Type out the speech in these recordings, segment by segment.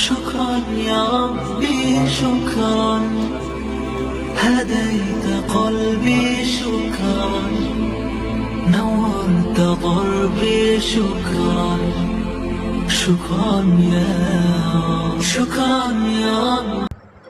شكرا يا ربي شكرا هديت قلبي شكرا نورت ضربي شكرا شكرا يا رب شكرا يا رب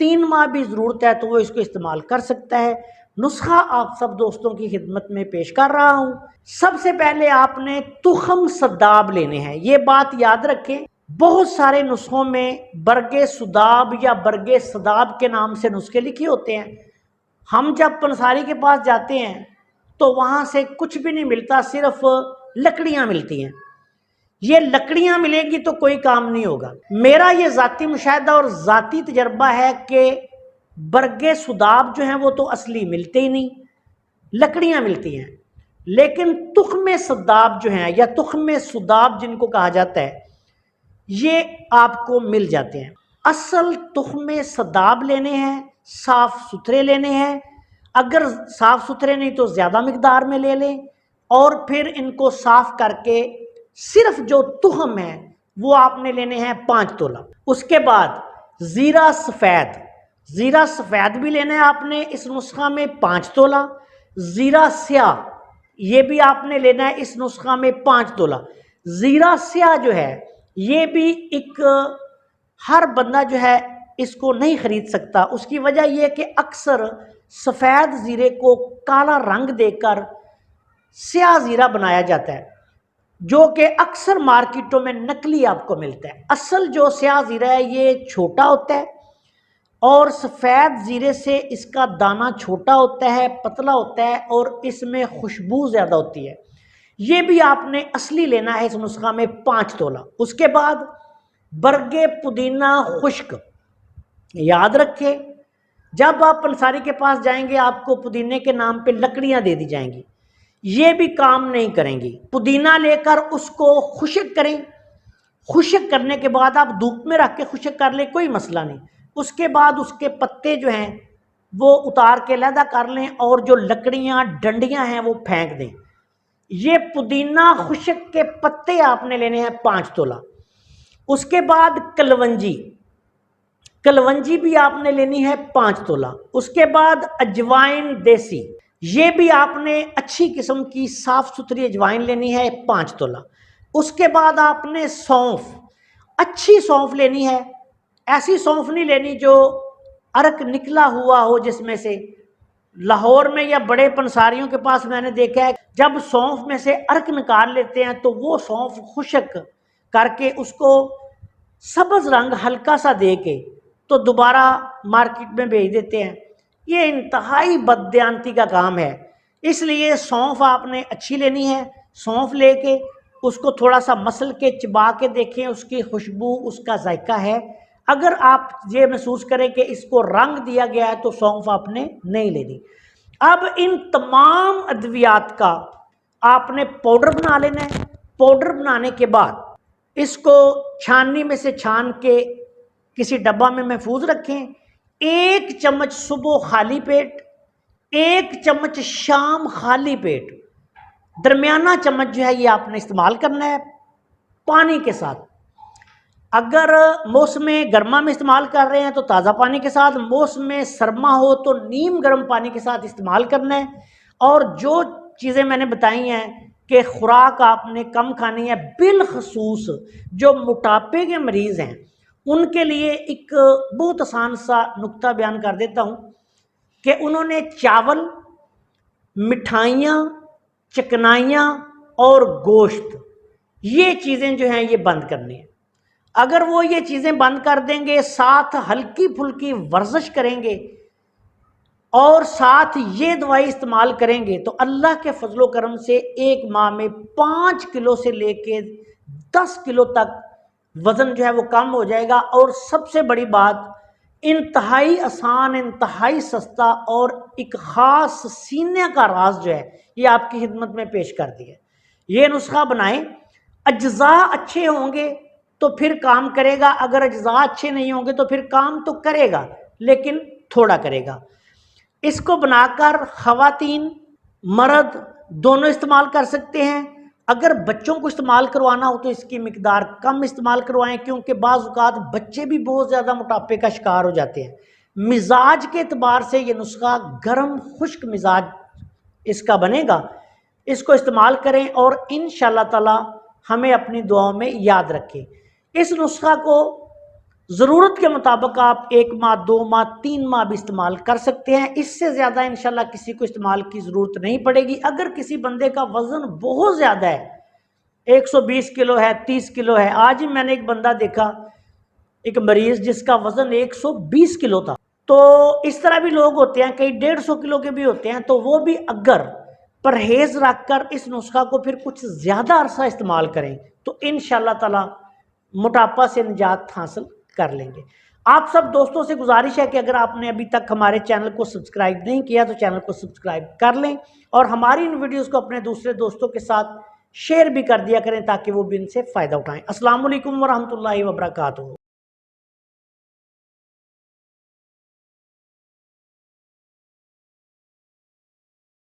3 ماہ بھی ضرورت ہے تو وہ اس کو استعمال کر سکتا ہے۔ نسخہ آپ سب دوستوں کی خدمت میں پیش کر رہا ہوں۔ سب سے پہلے آپ نے تخم سداب لینے ہیں، یہ بات یاد رکھیں۔ بہت سارے نسخوں میں برگ سداب یا برگ سداب کے نام سے نسخے لکھے ہوتے ہیں۔ ہم جب پنساری کے پاس جاتے ہیں تو وہاں سے کچھ بھی نہیں ملتا، صرف لکڑیاں ملتی ہیں۔ یہ لکڑیاں ملیں گی تو کوئی کام نہیں ہوگا۔ میرا یہ ذاتی مشاہدہ اور ذاتی تجربہ ہے کہ برگ سداب جو ہیں وہ تو اصلی ملتے ہی نہیں، لکڑیاں ملتی ہیں، لیکن تخم سداب جو ہیں یا تخم سداب جن کو کہا جاتا ہے یہ آپ کو مل جاتے ہیں۔ اصل تخم سداب لینے ہیں، صاف ستھرے لینے ہیں، اگر صاف ستھرے نہیں تو زیادہ مقدار میں لے لیں، اور پھر ان کو صاف کر کے صرف جو تخم ہے وہ آپ نے لینے ہیں 5 تولہ۔ اس کے بعد زیرہ سفید بھی لینا ہے آپ نے اس نسخہ میں 5 تولہ، زیرہ سیاہ یہ بھی آپ نے لینا ہے اس نسخہ میں 5 تولہ۔ زیرہ سیاہ جو ہے یہ بھی ایک ہر بندہ جو ہے اس کو نہیں خرید سکتا، اس کی وجہ یہ کہ اکثر سفید زیرے کو کالا رنگ دے کر سیاہ زیرہ بنایا جاتا ہے، جو کہ اکثر مارکیٹوں میں نقلی آپ کو ملتا ہے۔ اصل جو سیاہ زیرہ ہے یہ چھوٹا ہوتا ہے، اور سفید زیرے سے اس کا دانہ چھوٹا ہوتا ہے، پتلا ہوتا ہے، اور اس میں خوشبو زیادہ ہوتی ہے۔ یہ بھی آپ نے اصلی لینا ہے اس نسخہ میں 5 تولہ۔ اس کے بعد برگ پودینہ خشک، یاد رکھے جب آپ پنساری کے پاس جائیں گے آپ کو پودینے کے نام پہ لکڑیاں دے دی جائیں گی، یہ بھی کام نہیں کریں گی۔ پودینہ لے کر اس کو خشک کریں، خشک کرنے کے بعد آپ دھوپ میں رکھ کے خشک کر لیں، کوئی مسئلہ نہیں۔ اس کے بعد اس کے پتے جو ہیں وہ اتار کے علیحدہ کر لیں، اور جو لکڑیاں ڈنڈیاں ہیں وہ پھینک دیں۔ یہ پودینہ خشک کے پتے آپ نے لینے ہیں 5 تولہ۔ اس کے بعد کلونجی بھی آپ نے لینی ہے 5 تولہ۔ اس کے بعد اجوائن دیسی، یہ بھی آپ نے اچھی قسم کی صاف ستھری اجوائن لینی ہے 5 تولہ۔ اس کے بعد آپ نے سونف، اچھی سونف لینی ہے، ایسی سونف نہیں لینی جو عرق نکلا ہوا ہو جس میں سے۔ لاہور میں یا بڑے پنساریوں کے پاس میں نے دیکھا ہے جب سونف میں سے عرق نکال لیتے ہیں تو وہ سونف خشک کر کے اس کو سبز رنگ ہلکا سا دے کے تو دوبارہ مارکیٹ میں بھیج دیتے ہیں۔ یہ انتہائی بددیانتی کا کام ہے، اس لیے سونف آپ نے اچھی لینی ہے۔ سونف لے کے اس کو تھوڑا سا مسل کے چبا کے دیکھیں، اس کی خوشبو، اس کا ذائقہ ہے۔ اگر آپ یہ محسوس کریں کہ اس کو رنگ دیا گیا ہے تو سونف آپ نے نہیں لینی۔ اب ان تمام ادویات کا آپ نے پاؤڈر بنا لینا ہے۔ پاؤڈر بنانے کے بعد اس کو چھاننی میں سے چھان کے کسی ڈبہ میں محفوظ رکھیں۔ 1 چمچ صبح خالی پیٹ، 1 چمچ شام خالی پیٹ، درمیانہ چمچ جو ہے یہ آپ نے استعمال کرنا ہے پانی کے ساتھ۔ اگر موسم گرما میں استعمال کر رہے ہیں تو تازہ پانی کے ساتھ، موسم سرما ہو تو نیم گرم پانی کے ساتھ استعمال کرنا ہے۔ اور جو چیزیں میں نے بتائی ہیں کہ خوراک آپ نے کم کھانی ہے، بالخصوص جو موٹاپے کے مریض ہیں ان کے لیے ایک بہت آسان سا نکتہ بیان کر دیتا ہوں کہ انہوں نے چاول، مٹھائیاں، چکنائیاں اور گوشت، یہ چیزیں جو ہیں یہ بند کرنی ہیں۔ اگر وہ یہ چیزیں بند کر دیں گے، ساتھ ہلکی پھلکی ورزش کریں گے اور ساتھ یہ دوائی استعمال کریں گے تو اللہ کے فضل و کرم سے 1 ماہ میں 5 کلو سے لے کے 10 کلو تک وزن جو ہے وہ کم ہو جائے گا۔ اور سب سے بڑی بات، انتہائی آسان، انتہائی سستا اور ایک خاص سینے کا راز جو ہے یہ آپ کی خدمت میں پیش کر دیا ہے۔ یہ نسخہ بنائیں، اجزاء اچھے ہوں گے تو پھر کام کرے گا، اگر اجزاء اچھے نہیں ہوں گے تو پھر کام تو کرے گا لیکن تھوڑا کرے گا۔ اس کو بنا کر خواتین، مرد دونوں استعمال کر سکتے ہیں۔ اگر بچوں کو استعمال کروانا ہو تو اس کی مقدار کم استعمال کروائیں، کیونکہ بعض اوقات بچے بھی بہت زیادہ موٹاپے کا شکار ہو جاتے ہیں۔ مزاج کے اعتبار سے یہ نسخہ گرم خشک مزاج اس کا بنے گا، اس کو استعمال کریں اور انشاءاللہ تعالی ہمیں اپنی دعاؤں میں یاد رکھیں۔ اس نسخہ کو ضرورت کے مطابق آپ 1 ماہ 2 ماہ 3 ماہ بھی استعمال کر سکتے ہیں، اس سے زیادہ انشاءاللہ کسی کو استعمال کی ضرورت نہیں پڑے گی۔ اگر کسی بندے کا وزن بہت زیادہ ہے، 120 کلو ہے، 30 کلو ہے، آج ہی میں نے ایک بندہ دیکھا، ایک مریض جس کا وزن 120 کلو تھا، تو اس طرح بھی لوگ ہوتے ہیں، کئی 150 کلو کے بھی ہوتے ہیں، تو وہ بھی اگر پرہیز رکھ کر اس نسخہ کو پھر کچھ زیادہ عرصہ استعمال کریں تو انشاءاللہ تعالی موٹاپا سے نجات حاصل کر لیں گے۔ آپ سب دوستوں سے گزارش ہے کہ اگر آپ نے ابھی تک ہمارے چینل کو سبسکرائب نہیں کیا تو چینل کو سبسکرائب کر لیں، اور ہماری ان ویڈیوز کو اپنے دوسرے دوستوں کے ساتھ شیئر بھی کر دیا کریں تاکہ وہ بھی ان سے فائدہ اٹھائیں۔ السلام علیکم ورحمۃ اللہ وبرکاتہ۔